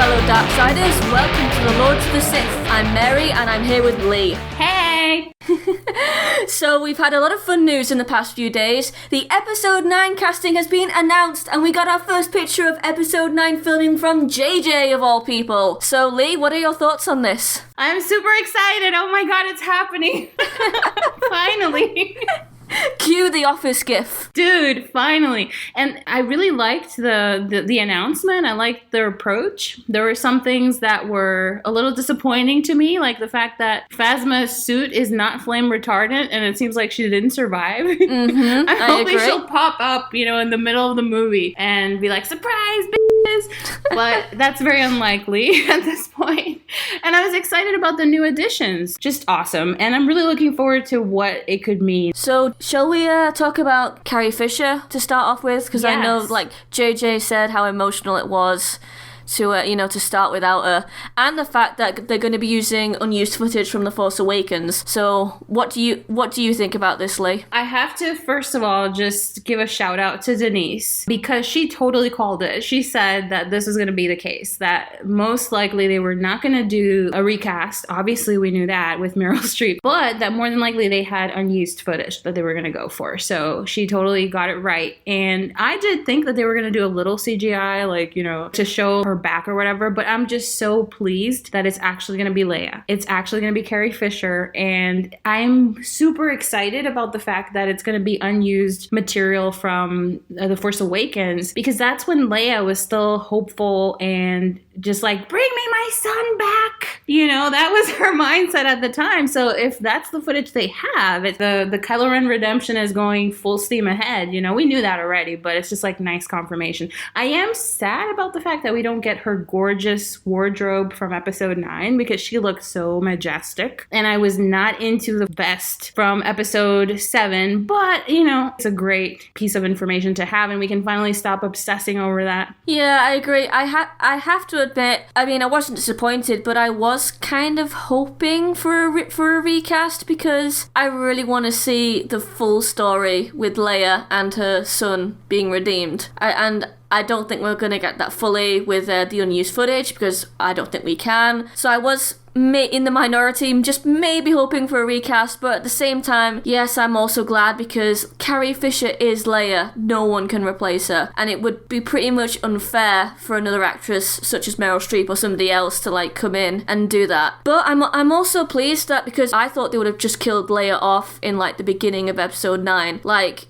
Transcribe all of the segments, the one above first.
fellow Darksiders, welcome to the Lords of the Sith. I'm Mary and I'm here with Lee. Hey! So we've had a lot of fun news in the past few days. The episode 9 casting has been announced and we got our first picture of episode 9 filming from JJ of all people. So Lee, what are your thoughts on this? I'm super excited. Oh my god, it's happening. Finally. Cue the Office gif. Dude, finally. And I really liked the announcement. I liked their approach. There were some things that were a little disappointing to me, like the fact that Phasma's suit is not flame retardant and it seems like she didn't survive. Mm-hmm, I'm hoping she'll pop up, in the middle of the movie and be like, surprise, bitches! But that's very unlikely at this point. And I was excited about the new additions. Just awesome. And I'm really looking forward to what it could mean. So, shall we talk about Carrie Fisher to start off with? Because I know, JJ said how emotional it was to start without her, and the fact that they're going to be using unused footage from The Force Awakens. So, what do you think about this, Lee? I have to first of all just give a shout out to Denise because she totally called it. She said that this was going to be the case, that most likely they were not going to do a recast. Obviously, we knew that with Meryl Streep, but that more than likely they had unused footage that they were going to go for. So she totally got it right, and I did think that they were going to do a little CGI, to show her back or whatever, but I'm just so pleased that it's actually going to be Leia. It's actually going to be Carrie Fisher, and I'm super excited about the fact that it's going to be unused material from The Force Awakens, because that's when Leia was still hopeful and just like, bring me my son back. That was her mindset at the time. So if that's the footage they have, the Kylo Ren redemption is going full steam ahead. We knew that already, but it's just like nice confirmation. I am sad about the fact that we don't get her gorgeous wardrobe from episode 9 because she looked so majestic. And I was not into the vest from episode 7, but it's a great piece of information to have, and we can finally stop obsessing over that. Yeah, I agree. I have to admit, I wasn't disappointed, but I was kind of hoping for a recast because I really want to see the full story with Leia and her son being redeemed. I don't think we're going to get that fully with the unused footage because I don't think we can. So I was in the minority, just maybe hoping for a recast, but at the same time, yes, I'm also glad because Carrie Fisher is Leia. No one can replace her, and it would be pretty much unfair for another actress such as Meryl Streep or somebody else to come in and do that. But I'm also pleased that because I thought they would have just killed Leia off in the beginning of episode 9,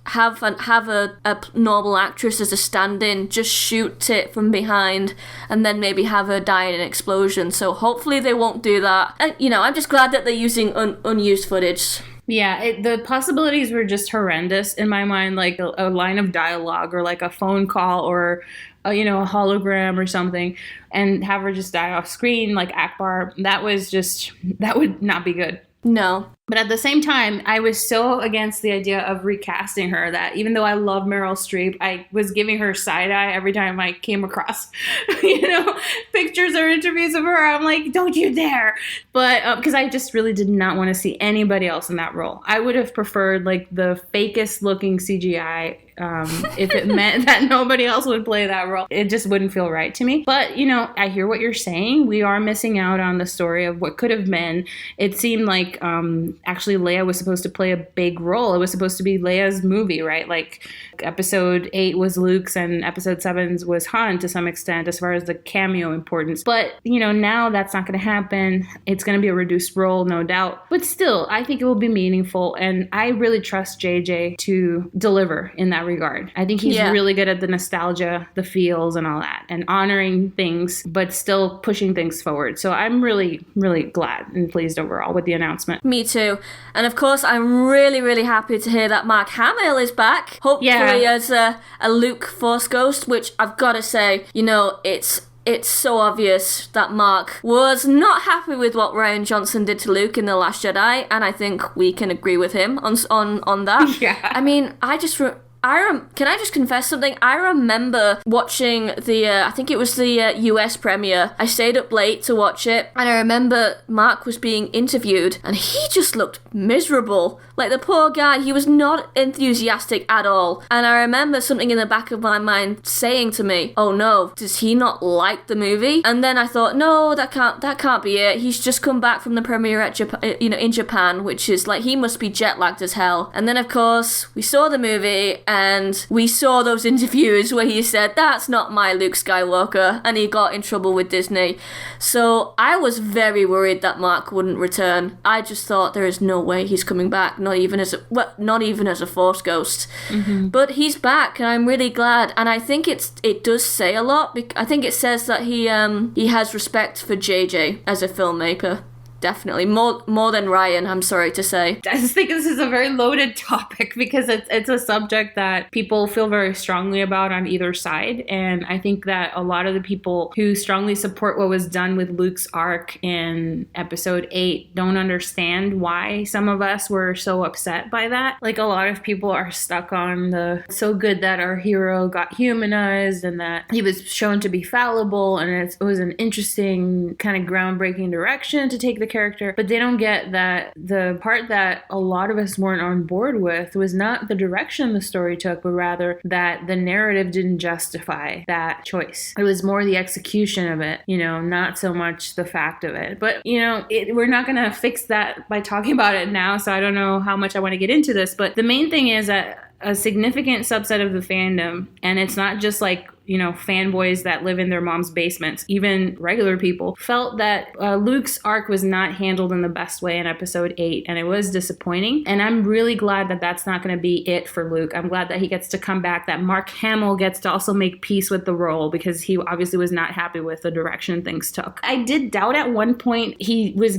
have a normal actress as a stand-in, just shoot it from behind, and then maybe have her die in an explosion. So hopefully they won't do that. And, I'm just glad that they're using unused footage. Yeah, the possibilities were just horrendous in my mind, like a line of dialogue or like a phone call or a hologram or something, and have her just die off screen like Akbar. That would not be good. No. But at the same time, I was so against the idea of recasting her that even though I love Meryl Streep, I was giving her side eye every time I came across, pictures or interviews of her. I'm like, don't you dare. But because I just really did not want to see anybody else in that role. I would have preferred the fakest looking CGI if it meant that nobody else would play that role. It just wouldn't feel right to me. But, I hear what you're saying. We are missing out on the story of what could have been. It seemed like actually Leia was supposed to play a big role. It was supposed to be Leia's movie, right? Like episode 8 was Luke's and episode 7 was Han to some extent as far as the cameo importance. But, now that's not going to happen. It's going to be a reduced role, no doubt. But still, I think it will be meaningful. And I really trust JJ to deliver in that regard. I think he's really good at the nostalgia, the feels and all that, and honoring things, but still pushing things forward. So I'm really, really glad and pleased overall with the announcement. Me too. And of course, I'm really, really happy to hear that Mark Hamill is back. Hopefully as a Luke Force Ghost, which I've got to say, it's so obvious that Mark was not happy with what Rian Johnson did to Luke in The Last Jedi, and I think we can agree with him on that. Yeah. can I just confess something? I remember watching I think it was the US premiere. I stayed up late to watch it, and I remember Mark was being interviewed, and he just looked miserable. Like, the poor guy, he was not enthusiastic at all. And I remember something in the back of my mind saying to me, oh no, does he not like the movie? And then I thought, no, that can't be it. He's just come back from the premiere at in Japan, which is like, he must be jet lagged as hell. And then of course we saw the movie and we saw those interviews where he said, that's not my Luke Skywalker, and he got in trouble with Disney. So I was very worried that Mark wouldn't return. I just thought, there is no way he's coming back, not even as a Force ghost. Mm-hmm. But he's back, and I'm really glad. And I think it does say a lot. I think it says that he has respect for JJ as a filmmaker. Definitely. More than Ryan, I'm sorry to say. I just think this is a very loaded topic because it's a subject that people feel very strongly about on either side. And I think that a lot of the people who strongly support what was done with Luke's arc in episode 8 don't understand why some of us were so upset by that. Like, a lot of people are stuck on the so good that our hero got humanized and that he was shown to be fallible, and it was an interesting kind of groundbreaking direction to take the character, but they don't get that the part that a lot of us weren't on board with was not the direction the story took, but rather that the narrative didn't justify that choice. It was more the execution of it, not so much the fact of it. But, we're not going to fix that by talking about it now, so I don't know how much I want to get into this, but the main thing is that a significant subset of the fandom, and it's not just like fanboys that live in their mom's basements, even regular people, felt that Luke's arc was not handled in the best way in episode 8, and it was disappointing. And I'm really glad that that's not going to be it for Luke. I'm glad that he gets to come back, that Mark Hamill gets to also make peace with the role, because he obviously was not happy with the direction things took. I did doubt at one point he was,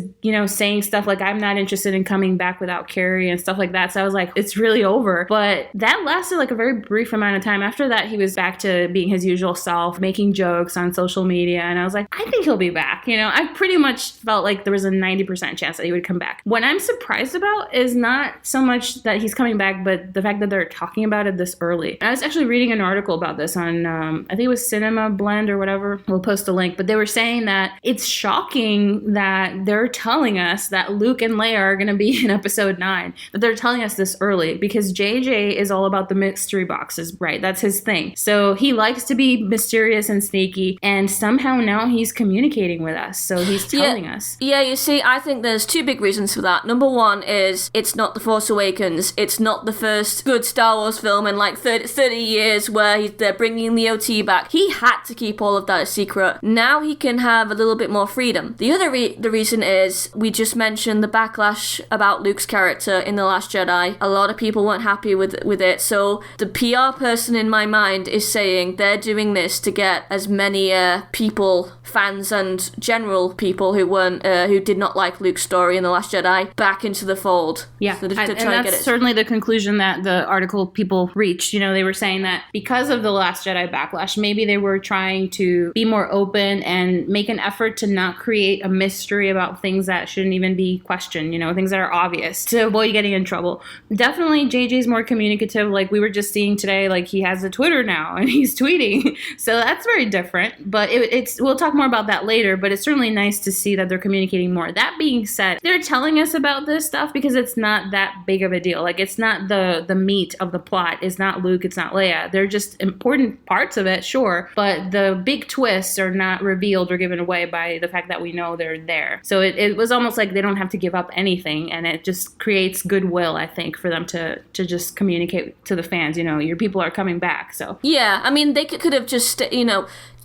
saying stuff like, I'm not interested in coming back without Carrie and stuff like that. So I was like, it's really over. But that lasted like a very brief amount of time. After that, he was back to being his usual self, making jokes on social media, and I was like, I think he'll be back. I pretty much felt like there was a 90% chance that he would come back. What I'm surprised about is not so much that he's coming back, but the fact that they're talking about it this early. I was actually reading an article about this on, I think it was Cinema Blend or whatever. We'll post a link, but they were saying that it's shocking that they're telling us that Luke and Leia are going to be in episode 9, that they're telling us this early, because JJ is all about the mystery boxes, right? That's his thing. So he likes to be mysterious and sneaky, and somehow now he's communicating with us, so he's telling us. Yeah, you see, I think there's two big reasons for that. Number one is it's not The Force Awakens. It's not the first good Star Wars film in like 30 years where they're bringing the OT back. He had to keep all of that a secret. Now he can have a little bit more freedom. The other the reason is, we just mentioned the backlash about Luke's character in The Last Jedi. A lot of people weren't happy with it, so the PR person in my mind is saying they're doing this to get as many people, fans and general people who did not like Luke's story in The Last Jedi, back into the fold. Yeah, and that's certainly the conclusion that the article people reached. They were saying that because of The Last Jedi backlash, maybe they were trying to be more open and make an effort to not create a mystery about things that shouldn't even be questioned, things that are obvious, to avoid getting in trouble. Definitely JJ's more communicative. Like we were just seeing today, like he has a Twitter now and he's tweeting. So that's very different, but we'll talk more about that later, but it's certainly nice to see that they're communicating more. That being said, they're telling us about this stuff because it's not that big of a deal. Like, it's not the meat of the plot. It's not Luke, it's not Leia. They're just important parts of it, sure, but the big twists are not revealed or given away by the fact that we know they're there. So it was almost like they don't have to give up anything, and it just creates goodwill, I think, for them to just communicate to the fans, your people are coming back. So yeah, I mean, they could have just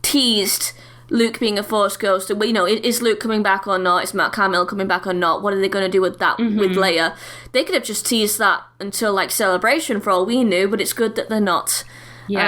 teased Luke being a Force ghost. Is Luke coming back or not? Is Mark Hamill coming back or not? What are they going to do with that, with Leia? They could have just teased that until like Celebration for all we knew, but it's good that they're not. Yeah. And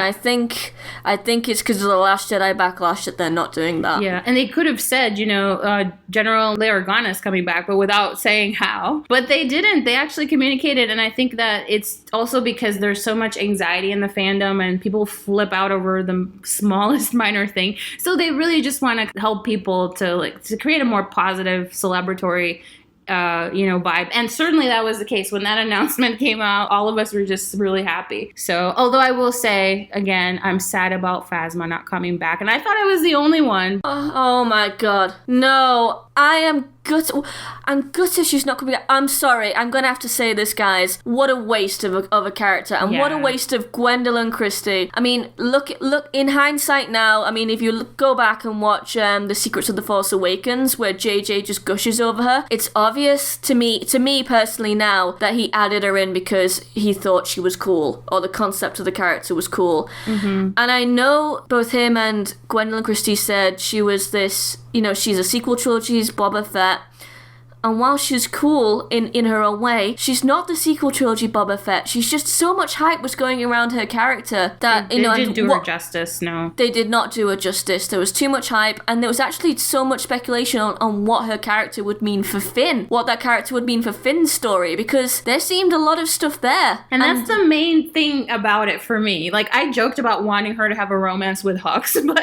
I think it's because of The Last Jedi backlash that they're not doing that. Yeah, and they could have said, General Leia Organa's coming back, but without saying how. But they didn't. They actually communicated, and I think that it's also because there's so much anxiety in the fandom, and people flip out over the smallest minor thing. So they really just want to help people to create a more positive, celebratory vibe. And certainly that was the case. When that announcement came out, all of us were just really happy. So, although I will say, again, I'm sad about Phasma not coming back. And I thought I was the only one. Oh my god. No, I am gutted. I'm gutted she's not coming back. I'm sorry. I'm going to have to say this, guys. What a waste of a character. And what a waste of Gwendolyn Christie. I mean, look, in hindsight now, I mean, if you go back and watch The Secrets of the Force Awakens, where JJ just gushes over her, it's obvious to me personally now, that he added her in because he thought she was cool, or the concept of the character was cool. Mm-hmm. And I know both him and Gwendolyn Christie said she was this, she's a sequel trilogy's Boba Fett. And while she's cool in her own way, she's not the sequel trilogy Boba Fett. She's just so much hype was going around her character that, they didn't do her justice, no. They did not do her justice. There was too much hype, and there was actually so much speculation on what her character would mean for Finn, what that character would mean for Finn's story, because there seemed a lot of stuff there. And that's the main thing about it for me. Like, I joked about wanting her to have a romance with Hux, but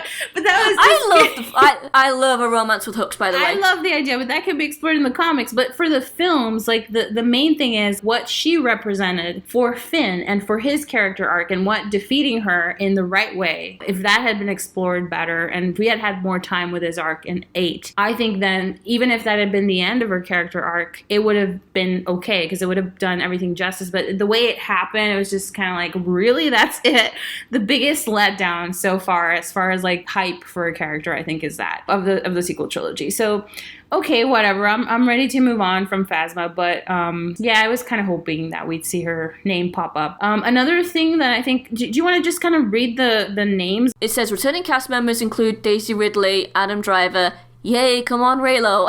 that was I love a romance with Hux, by the way. I love the idea, but that could be explored in the comics. But for the films, like, the main thing is what she represented for Finn and for his character arc, and what defeating her in the right way, if that had been explored better and if we had more time with his arc in 8, I think then, even if that had been the end of her character arc, it would have been okay, because it would have done everything justice. But the way it happened, it was just kind of like, really? That's it? The biggest letdown so far, as far as like hype for a character, I think, is that of the sequel trilogy. So okay, whatever. I'm ready to move on from Phasma, but I was kind of hoping that we'd see her name pop up. Another thing that I think, do you want to just kind of read the names? It says returning cast members include Daisy Ridley, Adam Driver, yay, come on, Raylo,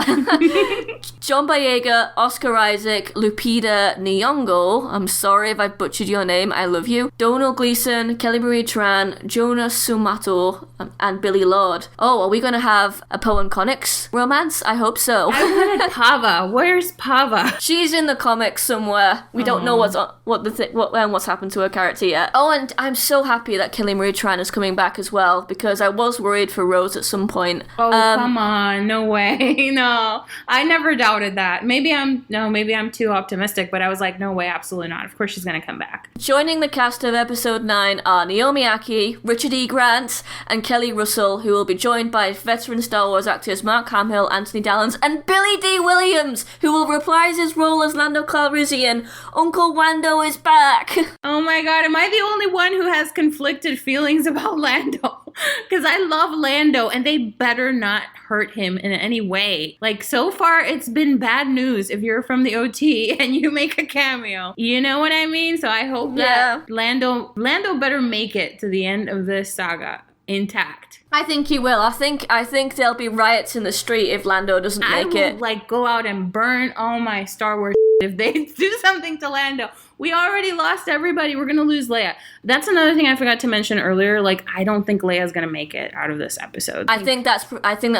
John Boyega, Oscar Isaac, Lupita Nyong'o, I'm sorry if I butchered your name, I love you, Donald Gleason, Kelly Marie Tran, Jonah Sumato, and Billy Lord. Oh, are we going to have a Poe and Connix romance? I hope so. I wanted Pava. Where's Pava? She's in the comics somewhere. We don't know what's happened to her character yet. Oh, and I'm so happy that Kelly Marie Tran is coming back as well, because I was worried for Rose at some point. Oh, come on. No way. No. I never doubted that. Maybe I'm too optimistic, but I was like, no way, absolutely not. Of course she's going to come back. Joining the cast of episode 9 are Naomi Ackie, Richard E. Grant, and Keri Russel, who will be joined by veteran Star Wars actors Mark Hamill, Anthony Dallins, and Billy Dee Williams, who will reprise his role as Lando Calrissian. Uncle Wanwo is back. Oh my god, am I the only one who has conflicted feelings about Lando? Because I love Lando, and they better not hurt him in any way. Like, so far, it's been bad news if you're from the OT and you make a cameo. You know what I mean? So I hope that Lando better make it to the end of this saga intact. I think he will. I think there'll be riots in the street if Lando doesn't make it. I will, go out and burn all my Star Wars if they do something to Lando. We already lost everybody. We're going to lose Leia. That's another thing I forgot to mention earlier. Like, I don't think Leia's going to make it out of this episode. I think that's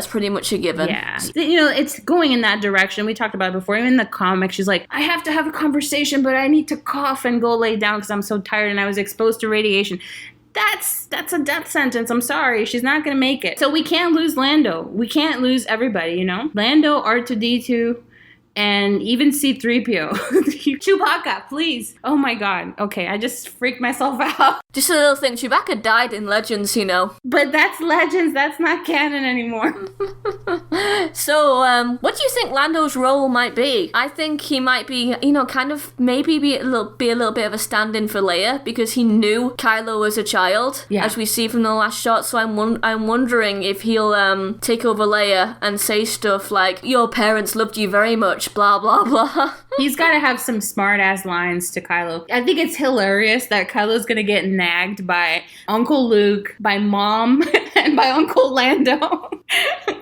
pretty much a given. Yeah. It's going in that direction. We talked about it before. Even in the comic, she's like, I have to have a conversation, but I need to cough and go lay down because I'm so tired and I was exposed to radiation. That's a death sentence. I'm sorry. She's not going to make it. So we can't lose Lando. We can't lose everybody, Lando, R2-D2, and even C-3PO. Chewbacca, please. Oh my god. Okay, I just freaked myself out. Just a little thing. Chewbacca died in Legends, But that's Legends. That's not canon anymore. So, what do you think Lando's role might be? I think he might be, kind of maybe be a little bit of a stand-in for Leia, because he knew Kylo as a child, as we see from the last shot. So I'm wondering if he'll take over Leia and say stuff like, "Your parents loved you very much," blah blah blah. He's got to have some smart-ass lines to Kylo. I think it's hilarious that Kylo's gonna get nagged by Uncle Luke, by Mom, and by Uncle Lando.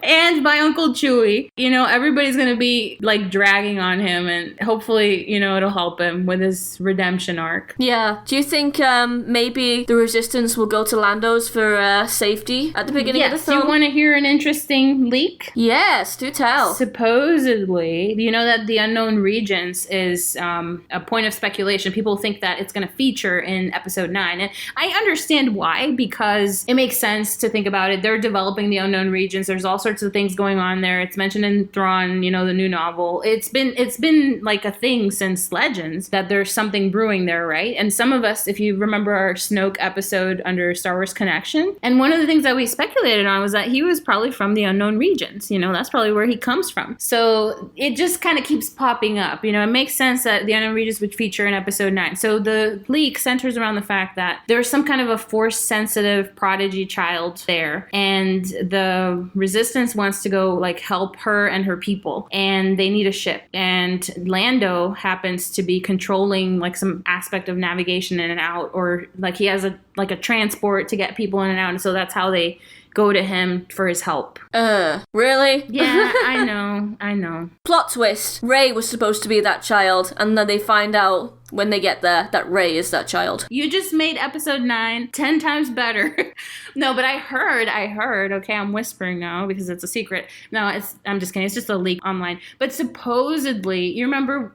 And by Uncle Chewie. Everybody's gonna be dragging on him, and hopefully, it'll help him with his redemption arc. Yeah. Do you think maybe the Resistance will go to Lando's for safety at the beginning of the film? Do you want to hear an interesting leak? Yes, do tell. Supposedly, that the Unknown Regions is a point of speculation. People think that it's going to feature in episode 9, and I understand why, because it makes sense to think about it. They're developing the Unknown Regions. There's all sorts sorts of things going on there. It's mentioned in Thrawn, the new novel. It's been like a thing since Legends that there's something brewing there, right? And some of us, if you remember our Snoke episode under Star Wars Connection, and one of the things that we speculated on was that he was probably from the unknown regions. That's probably where he comes from. So it just kind of keeps popping up. It makes sense that the unknown regions would feature in episode 9. So the leak centers around the fact that there's some kind of a force-sensitive prodigy child there, and the Resistance wants to go like help her and her people, and they need a ship. And Lando happens to be controlling like some aspect of navigation in and out, or like he has a transport to get people in and out, and so that's how they go to him for his help. Really? Yeah, I know. Plot twist. Rey was supposed to be that child, and then they find out when they get there that Rey is that child. You just made episode 9 10 times better. No, but I heard, okay, I'm whispering now because it's a secret. No, I'm just kidding. It's just a leak online. But supposedly, you remember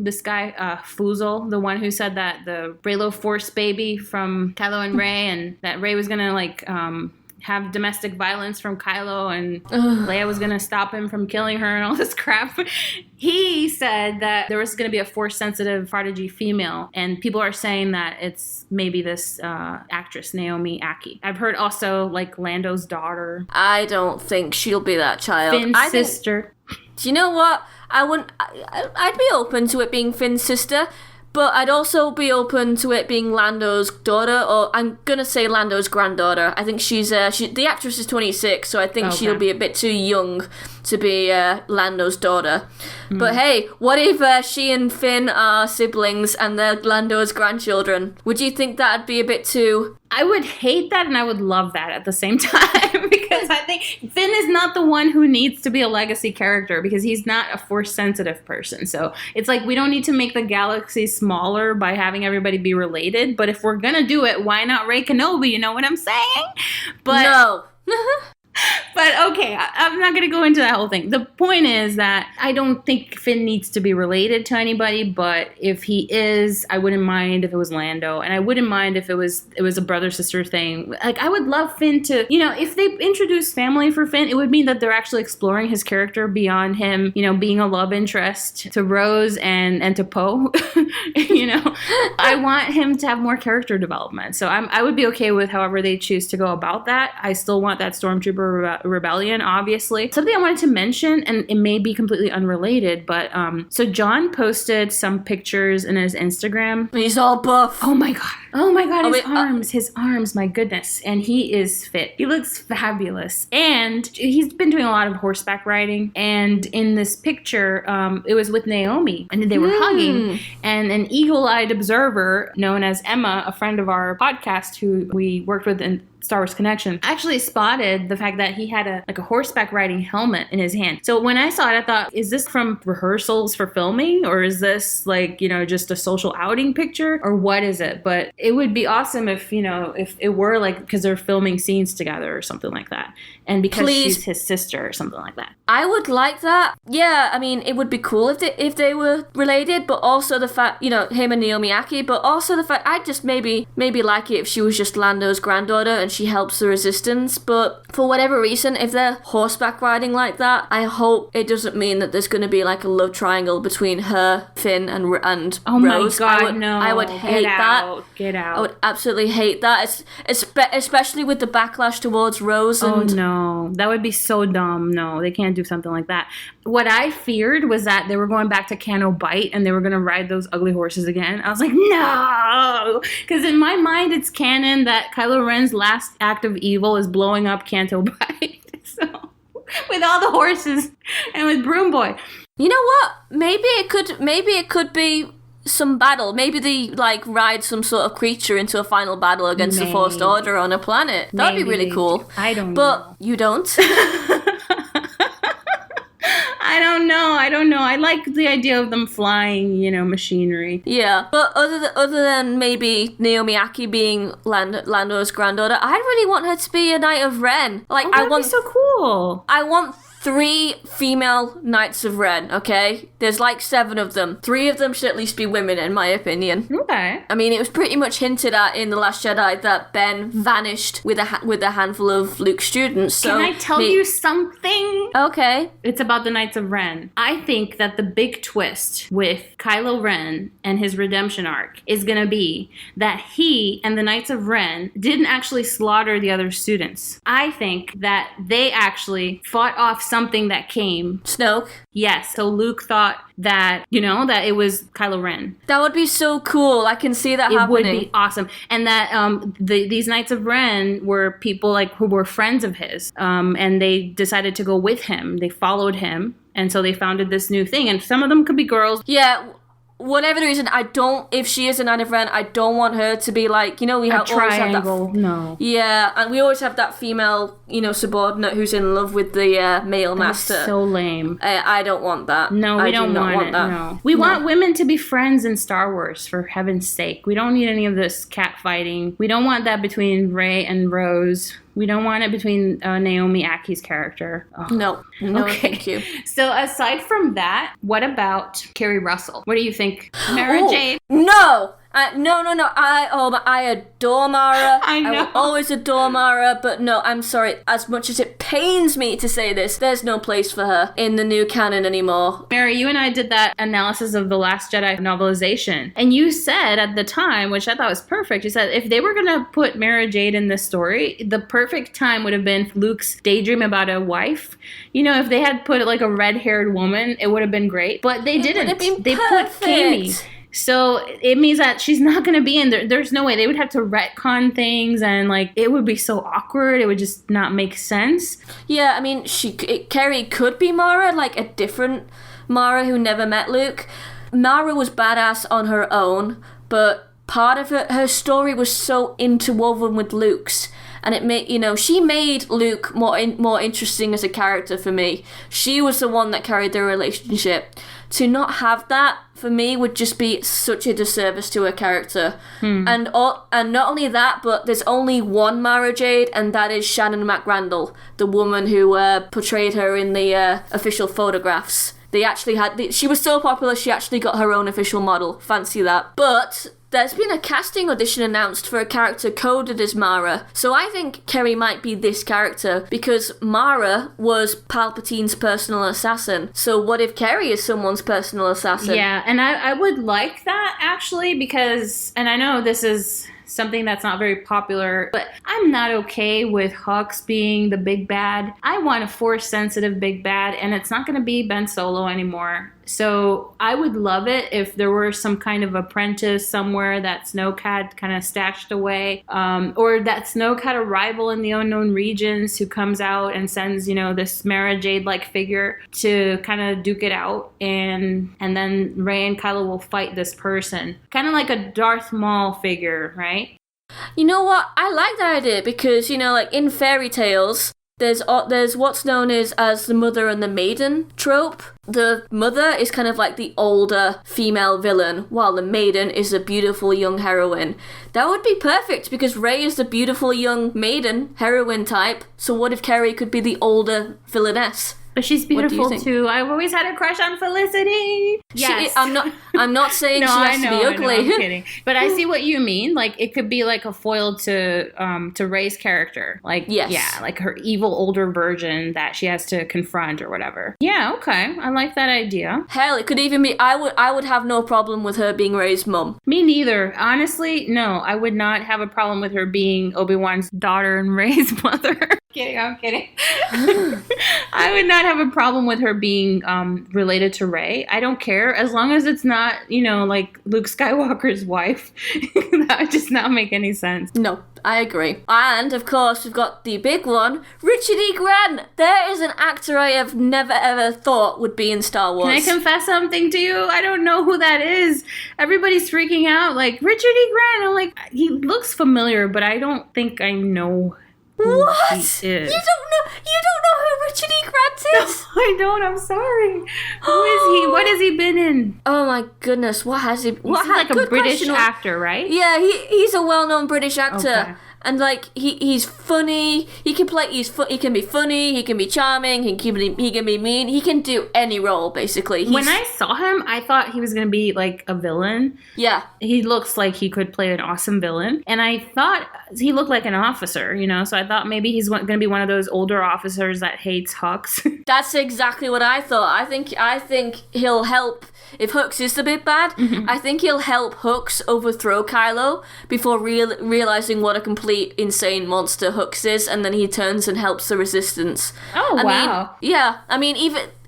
this guy, Fuzel, the one who said that the Reylo Force baby from Kylo and Rey, and that Rey was gonna have domestic violence from Kylo, and Leia was going to stop him from killing her and all this crap. He said that there was going to be a force-sensitive prodigy female, and people are saying that it's maybe this actress, Naomi Ackie. I've heard also, like, Lando's daughter. I don't think she'll be that child. Finn's sister. Do you know what? I'd be open to it being Finn's sister, but I'd also be open to it being Lando's daughter, or I'm gonna say Lando's granddaughter. I think the actress is 26, so I think she'll be a bit too young to be Lando's daughter. But hey, what if she and Finn are siblings and they're Lando's grandchildren? Would you think that'd be a bit too... I would hate that and I would love that at the same time, because I think Finn is not the one who needs to be a legacy character, because he's not a force-sensitive person. So it's like we don't need to make the galaxy smaller by having everybody be related. But if we're going to do it, why not Rey Kenobi? You know what I'm saying? But no. But okay, I'm not going to go into that whole thing. The point is that I don't think Finn needs to be related to anybody, but if he is, I wouldn't mind if it was Lando, and I wouldn't mind if it was a brother-sister thing. Like, I would love Finn to, if they introduce family for Finn, it would mean that they're actually exploring his character beyond him, being a love interest to Rose and to Poe. I want him to have more character development. So I would be okay with however they choose to go about that. I still want that Stormtrooper rebellion, obviously. Something I wanted to mention, and it may be completely unrelated, but so John posted some pictures in his Instagram. He's all buff. Oh my god, his arms, my goodness. And he is fit. He looks fabulous. And he's been doing a lot of horseback riding. And in this picture, it was with Naomi, and they were hugging. And an eagle-eyed observer known as Emma, a friend of our podcast who we worked with in Star Wars Connection, actually spotted the fact that he had a horseback riding helmet in his hand. So when I saw it, I thought, is this from rehearsals for filming, or is this just a social outing picture, or what is it? But it would be awesome if it were because they're filming scenes together or something like that, and because she's his sister or something like that. I would like that. Yeah, I mean, it would be cool if they were related, but also the fact, him and Naomi Ackie, but also the fact I'd just maybe like it if she was just Lando's granddaughter and she helps the Resistance. But for whatever reason, if they're horseback riding like that, I hope it doesn't mean that there's going to be a love triangle between her, Finn, and Rose. Oh my god, no. I would hate that. Get out. I would absolutely hate that, especially with the backlash towards Rose. Oh no, that would be so dumb. No, they can't do something like that. What I feared was that they were going back to Canto Bight and they were going to ride those ugly horses again. I was like, no! Because in my mind, it's canon that Kylo Ren's last act of evil is blowing up Canto Bight. So, with all the horses and with Broom Boy. You know what? Maybe it could be some battle. Maybe they ride some sort of creature into a final battle against the Forced Order on a planet. That'd be really cool. I don't know. But you don't? I don't know. I like the idea of them flying, machinery. Yeah, but other than maybe Naomi Ackie being Lando's granddaughter, I really want her to be a Knight of Ren. That'd be so cool. I want 3 female Knights of Ren, okay? There's like 7 of them. 3 of them should at least be women, in my opinion. Okay. I mean, it was pretty much hinted at in The Last Jedi that Ben vanished with a handful of Luke's students. So can I tell you something? Okay. It's about the Knights of Ren. I think that the big twist with Kylo Ren and his redemption arc is going to be that he and the Knights of Ren didn't actually slaughter the other students. I think that they actually fought off something that came. Snoke? Yes. So Luke thought that, that it was Kylo Ren. That would be so cool. I can see that happening. It would be awesome. And that these Knights of Ren were people like who were friends of his. And they decided to go with him. They followed him. And so they founded this new thing. And some of them could be girls. Yeah. Whatever the reason, if she is a Knight of Ren, I don't want her to be like, we always have that. No. Yeah, and we always have that female, subordinate who's in love with the male master. That's so lame. I don't want that. No, we don't want that. No. We want women to be friends in Star Wars, for heaven's sake. We don't need any of this cat fighting. We don't want that between Rey and Rose. We don't want it between Naomi Akkie's character. Oh. No, okay. Thank you. So aside from that, what about Keri Russell? What do you think? Mara Jade? No! No. I adore Mara. I know. I will always adore Mara, but no, I'm sorry. As much as it pains me to say this, there's no place for her in the new canon anymore. Mary, you and I did that analysis of The Last Jedi novelization, and you said at the time, which I thought was perfect, you said if they were going to put Mara Jade in this story, the perfect time would have been Luke's daydream about a wife. If they had put like a red-haired woman, it would have been great, but they didn't. They put Kami. So it means that she's not going to be in there. There's no way. They would have to retcon things, and it would be so awkward. It would just not make sense. Yeah, I mean, Keri could be Mara, like a different Mara who never met Luke. Mara was badass on her own, but part of her story was so interwoven with Luke's. And it made, she made Luke more interesting as a character for me. She was the one that carried their relationship. To not have that, for me, would just be such a disservice to her character. And not only that, but there's only one Mara Jade, and that is Shannon McRandall, the woman who portrayed her in the official photographs. They actually she was so popular, she actually got her own official model. Fancy that. But there's been a casting audition announced for a character coded as Mara. So I think Keri might be this character because Mara was Palpatine's personal assassin. So what if Keri is someone's personal assassin? Yeah, and I would like that actually because, and I know this is something that's not very popular, but I'm not okay with Hux being the big bad. I want a Force-sensitive big bad, and it's not going to be Ben Solo anymore. So I would love it if there were some kind of apprentice somewhere that Snoke had kind of stashed away, or that Snoke had a rival in the unknown regions who comes out and sends, this Mara Jade-like figure to kind of duke it out, and then Rey and Kylo will fight this person. Kind of like a Darth Maul figure, right? You know what? I like that idea because, like in fairy tales, there's what's known as the mother and the maiden trope. The mother is kind of like the older female villain, while the maiden is a beautiful young heroine. That would be perfect because Rey is the beautiful young maiden heroine type. So what if Keri could be the older villainess? But she's beautiful too. I've always had a crush on Felicity. Yes. I'm not saying she has to be ugly. I'm kidding. But I see what you mean. Like it could be like a foil to Rey's character. Yes. Yeah, like her evil older version that she has to confront or whatever. Yeah, okay. I like that idea. Hell, it could even be I would have no problem with her being Rey's mum. Me neither. Honestly, no. I would not have a problem with her being Obi-Wan's daughter and Rey's mother. I'm kidding. I would not have a problem with her being related to Rey. I don't care as long as it's not, like Luke Skywalker's wife. That would just not make any sense. No, I agree. And of course, we've got the big one, Richard E. Grant. There is an actor I have never ever thought would be in Star Wars. Can I confess something to you? I don't know who that is. Everybody's freaking out, like Richard E. Grant. I'm like, he looks familiar, but I don't think I know. What? You don't know who Richard E. Grant is? No, I don't. I'm sorry. Who is he? What has he been in? Oh my goodness, what has he? He's like a British actor, right? Yeah, he's a well-known British actor. Okay. And like he's funny. He can play. He can be funny. He can be charming. He can be mean. He can do any role basically. When I saw him, I thought he was gonna be like a villain. Yeah, he looks like he could play an awesome villain, and I thought he looked like an officer. So I thought maybe he's gonna be one of those older officers that hates Hux. That's exactly what I thought. I think he'll help. If Hux is the big bad, I think he'll help Hux overthrow Kylo before realizing what a complete insane monster Hux is, and then he turns and helps the Resistance. Oh, wow. I mean,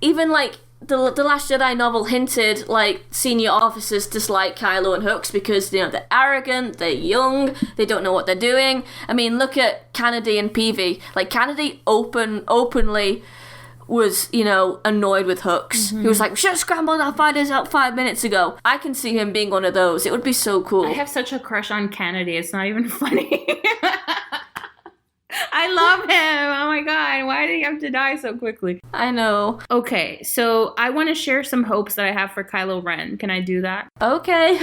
even like the Last Jedi novel hinted like senior officers dislike Kylo and Hux because they're arrogant, they're young, they don't know what they're doing. I mean, look at Kennedy and Peavy. Like Kennedy openly was, annoyed with Hux. He was like, we should have scrambled our fighters out 5 minutes ago. I can see him being one of those. It would be so cool. I have such a crush on Kennedy. It's not even funny. I love him. Oh my god, why did he have to die so quickly? I know. Okay, so I want to share some hopes that I have for Kylo Ren. Can I do that? Okay.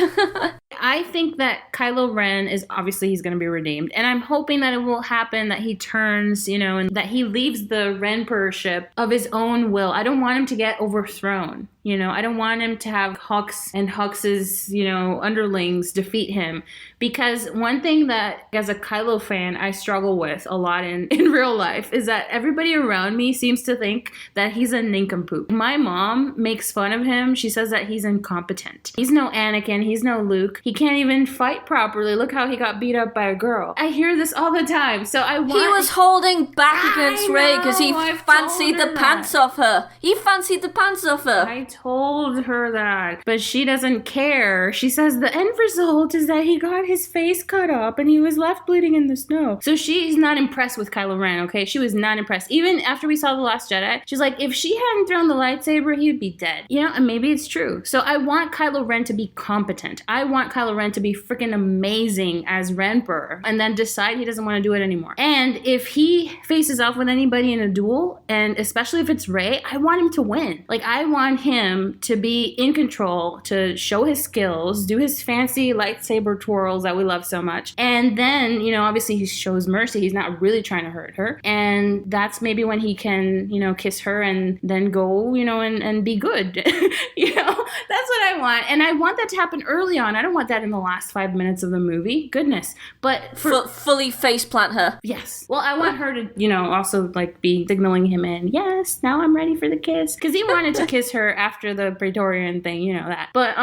I think that Kylo Ren is obviously he's going to be redeemed, and I'm hoping that it will happen that he turns, and that he leaves the Renpership of his own will. I don't want him to get overthrown. I don't want him to have Hux and Hux's, underlings defeat him. Because one thing that, as a Kylo fan, I struggle with a lot in real life is that everybody around me seems to think that he's a nincompoop. My mom makes fun of him. She says that he's incompetent. He's no Anakin. He's no Luke. He can't even fight properly. Look how he got beat up by a girl. I hear this all the time. So I want... He was holding back against Rey because he fancied the pants off her. He fancied the pants off her. I told her that, but she doesn't care. She says the end result is that he got his face cut up and he was left bleeding in the snow. So she's not impressed with Kylo Ren, okay? She was not impressed. Even after we saw The Last Jedi, she's like, if she hadn't thrown the lightsaber, he'd be dead. And maybe it's true. So I want Kylo Ren to be competent. I want Kylo Ren to be freaking amazing as Renper and then decide he doesn't want to do it anymore. And if he faces off with anybody in a duel, and especially if it's Rey, I want him to win. Like, I want him to be in control, to show his skills, do his fancy lightsaber twirls that we love so much. And then, obviously he shows mercy. He's not really trying to hurt her. And that's maybe when he can, kiss her and then go, and be good. That's what I want. And I want that to happen early on. I don't want that in the last 5 minutes of the movie. Goodness. But fully faceplant her. Yes. Well, I want her to, also like be signaling him in. Yes, now I'm ready for the kiss. Because he wanted to kiss her after the Praetorian thing, that. But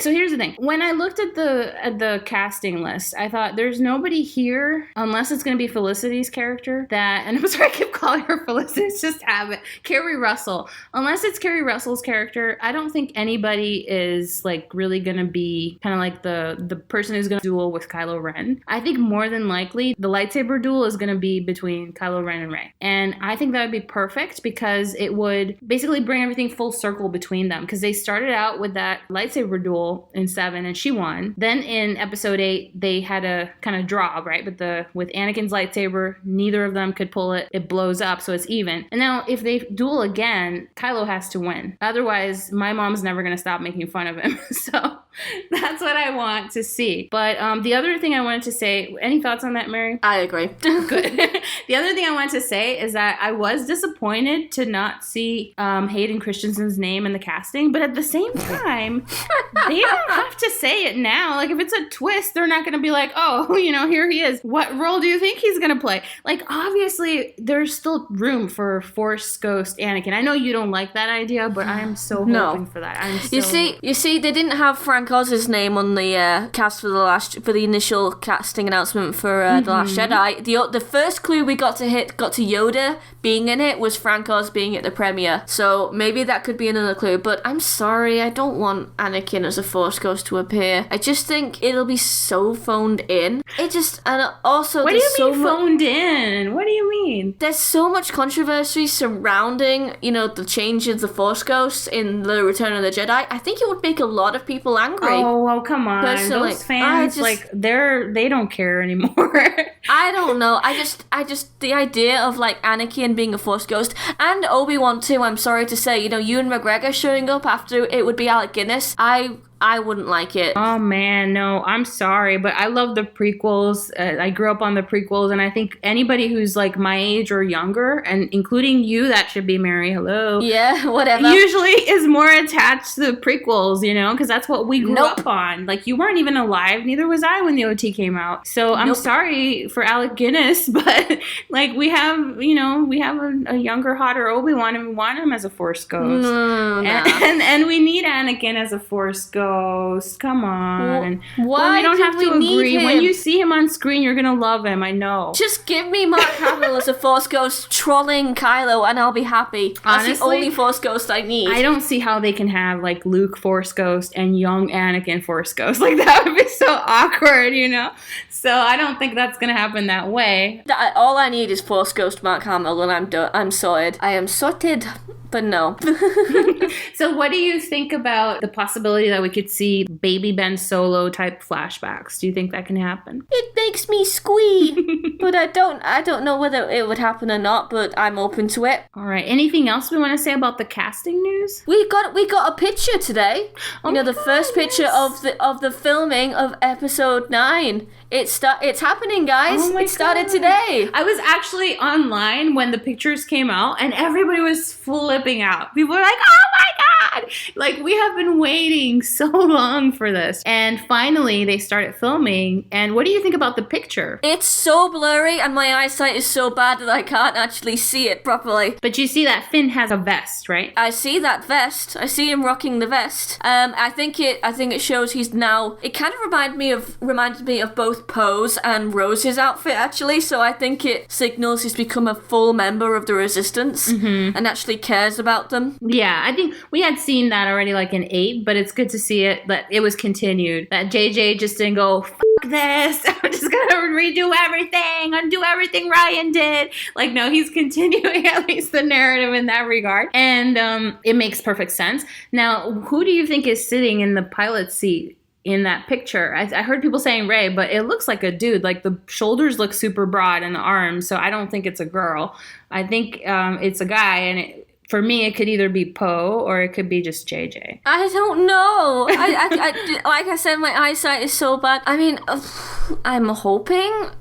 so here's the thing. When I looked at the casting list, I thought there's nobody here unless it's going to be Felicity's character and I'm sorry I keep calling her Felicity, it's just habit. Keri Russel. Unless it's Keri Russel's character, I don't think anybody is like really going to be kind of like the person who's going to duel with Kylo Ren. I think more than likely the lightsaber duel is going to be between Kylo Ren and Rey. And I think that would be perfect because it would basically bring everything full circle between them, because they started out with that lightsaber duel in 7 and she won. Then in episode 8 they had a kind of draw, right? With Anakin's lightsaber, neither of them could pull it. It blows up, so it's even. And now if they duel again, Kylo has to win. Otherwise, my mom's never going to stop making fun of him. So that's what I want to see. But the other thing I wanted to say, any thoughts on that, Mary? I agree. Good. The other thing I wanted to say is that I was disappointed to not see Hayden Christensen's name in the casting, but at the same time, they don't have to say it now. Like, if it's a twist, they're not going to be like, oh, here he is. What role do you think he's going to play? Like, obviously, there's still room for Force Ghost Anakin. I know you don't like that idea, but I'm so hoping for that. You see, they didn't have Frank Oz's name on the cast for the initial casting announcement for The Last Jedi. The first clue we got to Yoda being in it was Frank Oz being at the premiere. So maybe that could be another clue. But I'm sorry, I don't want Anakin as a Force Ghost to appear. I just think it'll be so phoned in. And also, what do you mean phoned in? What do you mean? There's so much controversy surrounding, the change of the Force Ghost in The Return of the Jedi. I think it would make a lot of people angry. Oh, come on. Personally, those fans, they don't care anymore. I don't know. I just, the idea of, Anakin being a Force Ghost, and Obi-Wan too, I'm sorry to say, Ewan McGregor showing up after it would be Alec Guinness. I I wouldn't like it. Oh man, no, I'm sorry, but I love the prequels. I grew up on the prequels, and I think anybody who's like my age or younger, and including you, that should be Mary, hello. Yeah, whatever. Usually is more attached to the prequels, you know, because that's what we grew up on. Like, you weren't even alive, neither was I when the OT came out. So I'm sorry for Alec Guinness, but like we have a younger, hotter Obi-Wan, and we want him as a Force ghost. And we need Anakin as a Force ghost. Come on. Why we don't have to agree. Him? When you see him on screen, you're gonna love him. I know. Just give me Mark Hamill as a Force ghost trolling Kylo, and I'll be happy. Honestly, that's the only Force ghost I need. I don't see how they can have like Luke Force ghost and young Anakin Force ghost. Like, that would be so awkward, you know. So I don't think that's gonna happen that way. All I need is Force ghost Mark Hamill, and I'm done. I'm sorted. I am sorted. But no. So what do you think about the possibility that we could see baby Ben Solo type flashbacks? Do you think that can happen? It makes me squee. But I don't know whether it would happen or not, but I'm open to it. All right. Anything else we want to say about the casting news? We got a picture today. The first picture of the filming of episode 9. It's happening, guys. It started today. I was actually online when the pictures came out, and everybody was flipping out. People were like, "Oh my god!" Like, we have been waiting so long for this, and finally they started filming. And what do you think about the picture? It's so blurry, and my eyesight is so bad that I can't actually see it properly. But you see that Finn has a vest, right? I see that vest. I see him rocking the vest. I think it shows he's now. It kind of reminded me of both Poe's and Rose's outfit, actually. So I think it signals he's become a full member of the Resistance and actually cares about them. Yeah, I think we had seen that already, like in 8, but it's good to see it that it was continued. That JJ just didn't go, "F this, I'm just gonna redo everything, undo everything Ryan did." Like, no, he's continuing at least the narrative in that regard, and it makes perfect sense. Now, who do you think is sitting in the pilot seat in that picture? I heard people saying Rey, but it looks like a dude. Like, the shoulders look super broad and the arms, so I don't think it's a girl. I think it's a guy, and for me, it could either be Poe or it could be just JJ. I don't know. I like I said, my eyesight is so bad. I mean, I'm hoping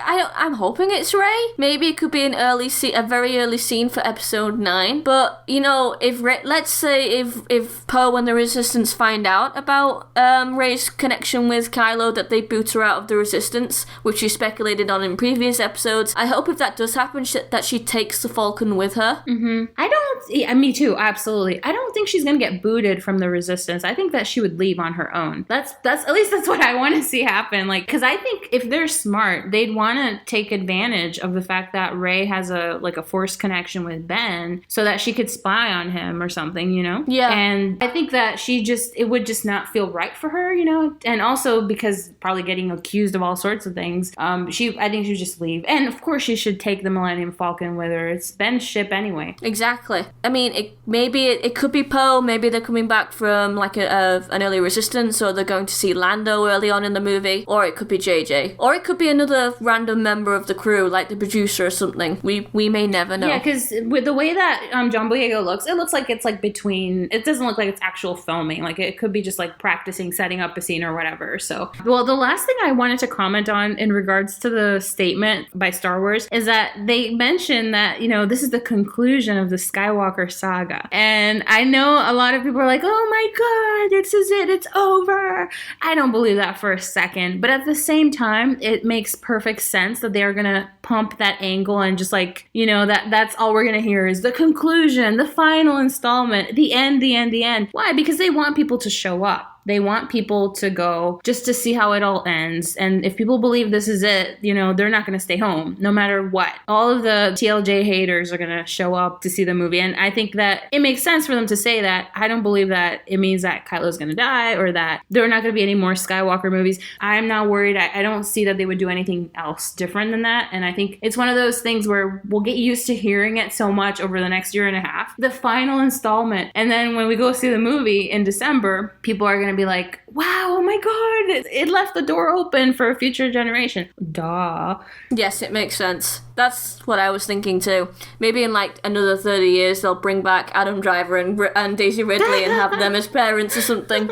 I'm hoping it's Rey. Maybe it could be a very early scene for episode 9. But let's say if Poe and the Resistance find out about Rey's connection with Kylo, that they boot her out of the Resistance, which she speculated on in previous episodes. I hope if that does happen, that she takes the Falcon with her. Me too, absolutely. I don't think she's gonna get booted from the Resistance. I think that she would leave on her own. That's at least that's what I want to see happen. Like, because I think if they're smart, they'd want to take advantage of the fact that Rey has a Force connection with Ben, so that she could spy on him or something, you know? Yeah. And I think that it would just not feel right for her, you know? And also because probably getting accused of all sorts of things, I think she would just leave. And of course she should take the Millennium Falcon with her. It's Ben's ship anyway. Exactly. I mean, it could be Poe. Maybe they're coming back from like an early Resistance, or they're going to see Lando early on in the movie, or it could be JJ, or it could be another random member of the crew, like the producer or something. We may never know. Yeah, because with the way that John Boyega looks, it looks like it's like between. It doesn't look like it's actual filming. Like, it could be just like practicing setting up a scene or whatever. So, well, the last thing I wanted to comment on in regards to the statement by Star Wars is that they mentioned that, you know, this is the conclusion of the Skywalker saga, and I know a lot of people are like, "Oh my god, this is it, it's over." I don't believe that for a second, but at the same time, it makes perfect sense that they are gonna pump that angle and just like, you know, that's all we're gonna hear is the conclusion, the final installment, the end, the end, the end. Why? Because they want people to show up. They want people to go just to see how it all ends. And if people believe this is it, you know, they're not going to stay home no matter what. All of the TLJ haters are going to show up to see the movie. And I think that it makes sense for them to say that. I don't believe that it means that Kylo's going to die or that there are not going to be any more Skywalker movies. I'm not worried. I don't see that they would do anything else different than that. And I think it's one of those things where we'll get used to hearing it so much over the next year and a half. The final installment. And then when we go see the movie in December, people are going to be like, wow, oh my god, it left the door open for a future generation. Duh. Yes, it makes sense. That's what I was thinking too. Maybe in like another 30 years they'll bring back Adam Driver and Daisy Ridley and have them as parents or something.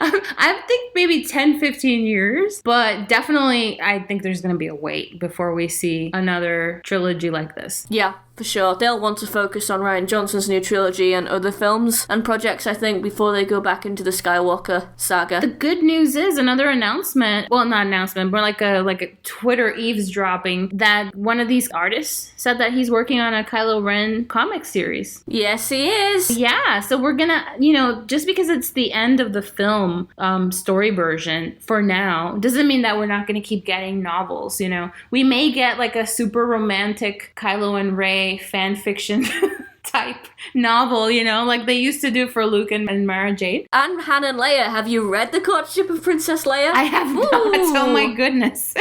I think maybe 10, 15 years, but definitely I think there's going to be a wait before we see another trilogy like this. Yeah, for sure. They'll want to focus on Rian Johnson's new trilogy and other films and projects, I think, before they go back into the Skywalker saga. The good news is another announcement. Well, not announcement, but like a Twitter eavesdropping that one of these artists said that he's working on a Kylo Ren comic series. Yes, he is. Yeah, so we're gonna, just because it's the end of the film story version for now, doesn't mean that we're not gonna keep getting novels, We may get like a super romantic Kylo and Rey fan fiction type novel, like they used to do for Luke and Mara Jade. And Han and Leia. Have you read The Courtship of Princess Leia? I have not. Oh my goodness.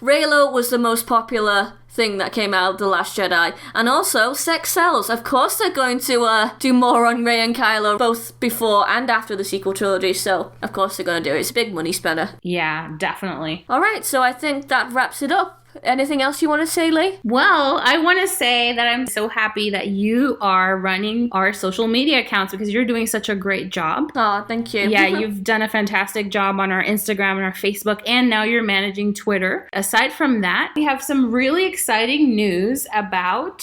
Reylo was the most popular thing that came out of The Last Jedi. And also, sex sells. Of course they're going to do more on Rey and Kylo, both before and after the sequel trilogy, so of course they're going to do it. It's a big money spender. Yeah, definitely. Alright, so I think that wraps it up. Anything else you want to say, Lee? Well, I want to say that I'm so happy that you are running our social media accounts because you're doing such a great job. Oh, thank you. Yeah, you've done a fantastic job on our Instagram and our Facebook, and now you're managing Twitter. Aside from that, we have some really exciting news about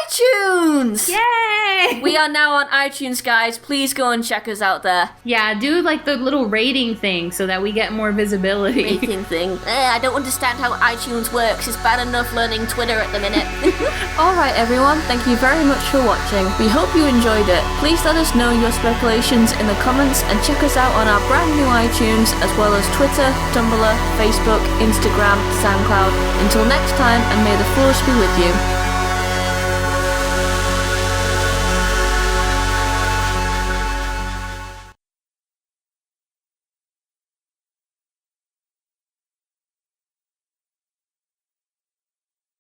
iTunes! Yay! We are now on iTunes, guys. Please go and check us out there. Yeah, do like the little rating thing so that we get more visibility. Rating thing. I don't understand how iTunes works. It's bad enough learning Twitter at the minute. Alright everyone, thank you very much for watching. We hope you enjoyed it. Please let us know your speculations in the comments and check us out on our brand new iTunes as well as Twitter, Tumblr, Facebook, Instagram, SoundCloud. Until next time, and may the Force be with you.